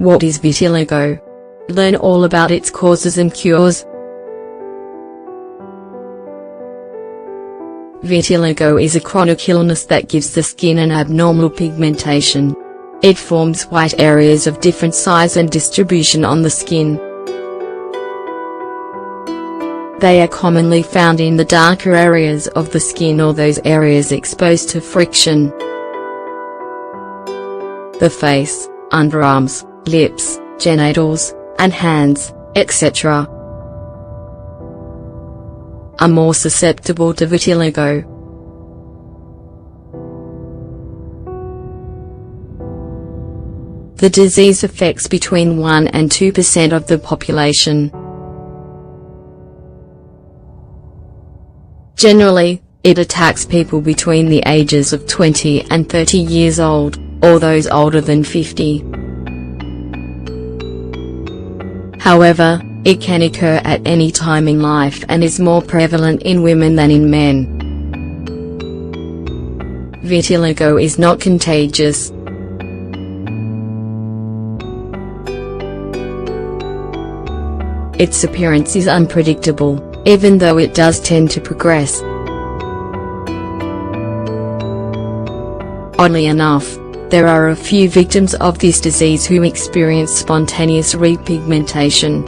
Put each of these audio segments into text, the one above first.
What is vitiligo? Learn all about its causes and cures. Vitiligo is a chronic illness that gives the skin an abnormal pigmentation. It forms white areas of different size and distribution on the skin. They are commonly found in the darker areas of the skin or those areas exposed to friction. The face, underarms, lips, genitals, and hands, etc. are more susceptible to vitiligo. The disease affects between 1 and 2% of the population. Generally, it attacks people between the ages of 20 and 30 years old, or those older than 50. However, it can occur at any time in life and is more prevalent in women than in men. Vitiligo is not contagious. Its appearance is unpredictable, even though it does tend to progress. Oddly enough, there are a few victims of this disease who experience spontaneous repigmentation.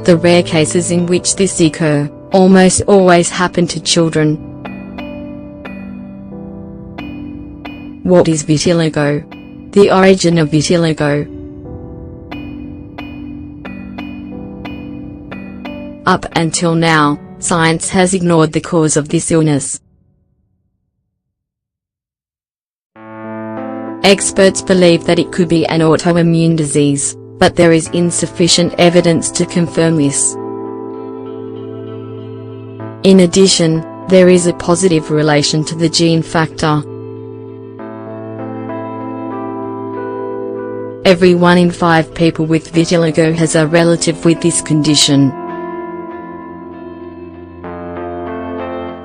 The rare cases in which this occurs almost always happen to children. What is vitiligo? The origin of vitiligo. Up until now, science has ignored the cause of this illness. Experts believe that it could be an autoimmune disease, but there is insufficient evidence to confirm this. In addition, there is a positive relation to the gene factor. Every 1 in 5 people with vitiligo has a relative with this condition.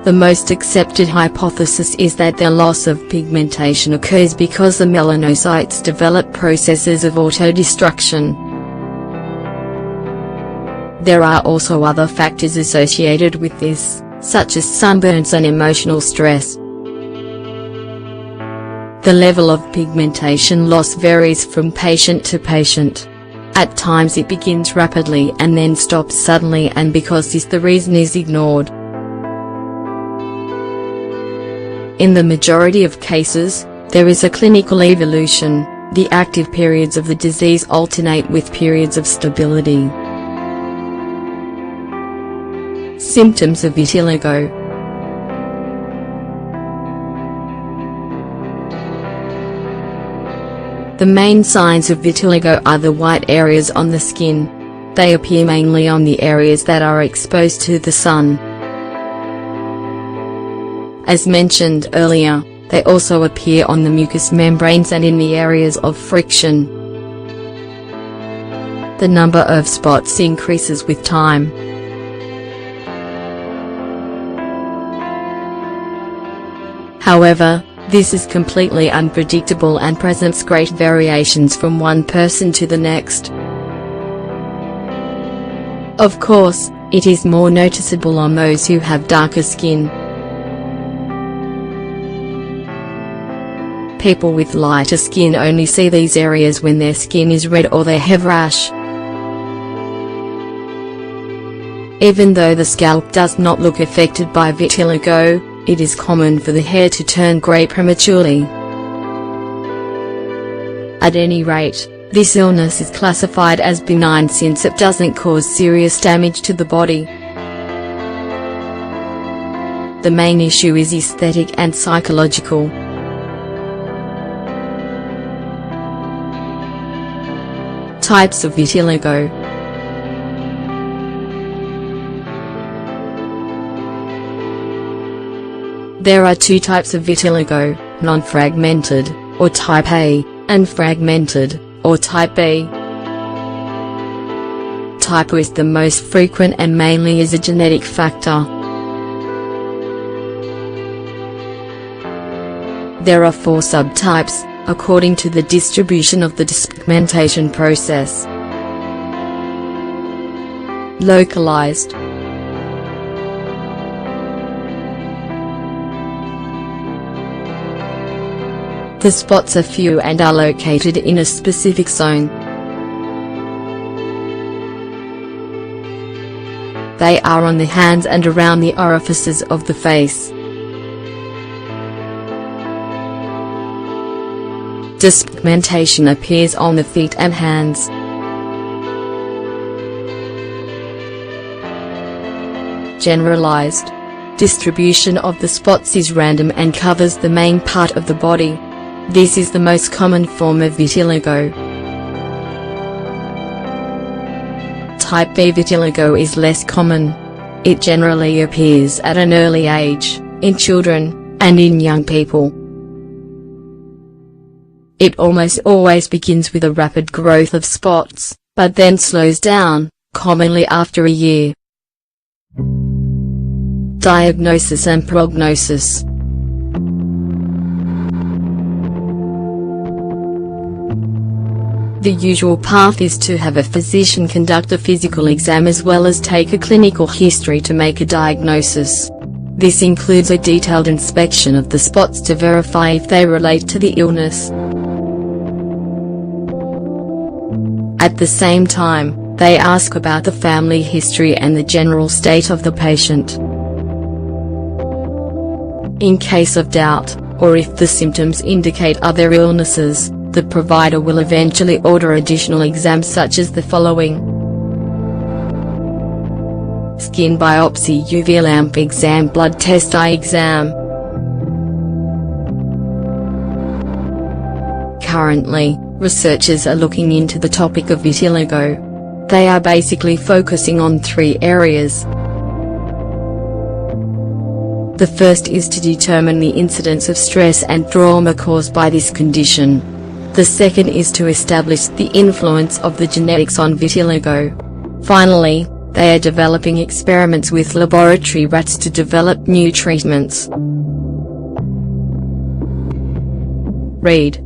The most accepted hypothesis is that the loss of pigmentation occurs because the melanocytes develop processes of autodestruction. There are also other factors associated with this, such as sunburns and emotional stress. The level of pigmentation loss varies from patient to patient. At times it begins rapidly and then stops suddenly, and because this the reason is ignored. In the majority of cases, there is a clinical evolution. The active periods of the disease alternate with periods of stability. Symptoms of vitiligo. The main signs of vitiligo are the white areas on the skin. They appear mainly on the areas that are exposed to the sun. As mentioned earlier, they also appear on the mucous membranes and in the areas of friction. The number of spots increases with time. However, this is completely unpredictable and presents great variations from one person to the next. Of course, it is more noticeable on those who have darker skin. People with lighter skin only see these areas when their skin is red or they have rash. Even though the scalp does not look affected by vitiligo, it is common for the hair to turn grey prematurely. At any rate, this illness is classified as benign since it doesn't cause serious damage to the body. The main issue is aesthetic and psychological. Types of vitiligo. There are 2 types of vitiligo, non-fragmented, or type A, and fragmented, or type B. Type A is the most frequent and mainly is a genetic factor. There are 4 subtypes: according to the distribution of the despigmentation process. Localized. The spots are few and are located in a specific zone. They are on the hands and around the orifices of the face. Despigmentation appears on the feet and hands. Generalized. Distribution of the spots is random and covers the main part of the body. This is the most common form of vitiligo. Type B vitiligo is less common. It generally appears at an early age, in children, and in young people. It almost always begins with a rapid growth of spots, but then slows down, commonly after a year. Diagnosis and prognosis. The usual path is to have a physician conduct a physical exam as well as take a clinical history to make a diagnosis. This includes a detailed inspection of the spots to verify if they relate to the illness. At the same time, they ask about the family history and the general state of the patient. In case of doubt, or if the symptoms indicate other illnesses, the provider will eventually order additional exams such as the following: skin biopsy, UV lamp exam, blood test, eye exam. Currently, researchers are looking into the topic of vitiligo. They are basically focusing on 3 areas. The first is to determine the incidence of stress and trauma caused by this condition. The second is to establish the influence of the genetics on vitiligo. Finally, they are developing experiments with laboratory rats to develop new treatments. Read.